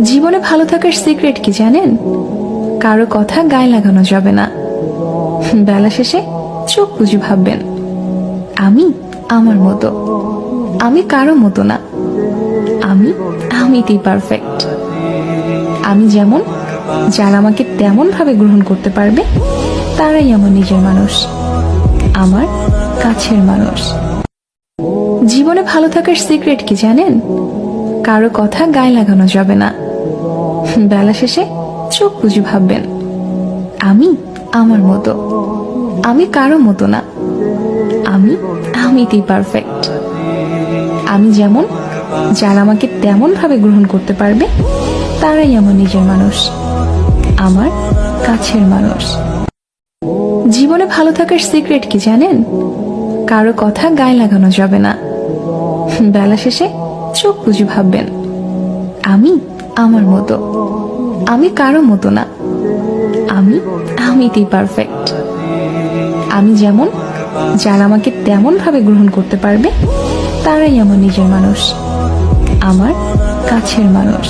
জীবনে ভালো থাকার সিক্রেট কি জানেন? কারো কথা গায়ে লাগানো যাবে না। বেলা শেষে চোখ বুজে ভাববেন, আমি আমার মতো, আমি কারো মতো না, আমি আমিতেই পারফেক্ট। আমি যেমন, যারা আমাকে তেমন ভাবে গ্রহণ করতে পারবে তারাই আমার নিজের মানুষ, আমার কাছের মানুষ। জীবনে ভালো থাকার সিক্রেট কি জানেন? কারো কথা গায়ে লাগানো যাবে না। বেলা শেষে চোখ বুজে ভাববেন, আমি আমার মতো, আমি কারো মতো না, আমি আমিতেই পারফেক্ট। আমি যেমন, যারা আমাকে তেমন ভাবে গ্রহণ করতে পারবে তারাই আমার নিজের মানুষ, আমার কাছের মানুষ। জীবনে ভালো থাকার সিক্রেট কি জানেন? কারো কথা গায়ে লাগানো যাবে না। বেলা শেষে চোখ বুজে ভাববেন, আমি আমার মতো, আমি কারো মতো না, আমি আমিতেই পারফেক্ট। আমি যেমন, যারা আমাকে তেমন ভাবে গ্রহণ করতে পারবে তারাই আমার নিজের মানুষ, আমার কাছের মানুষ।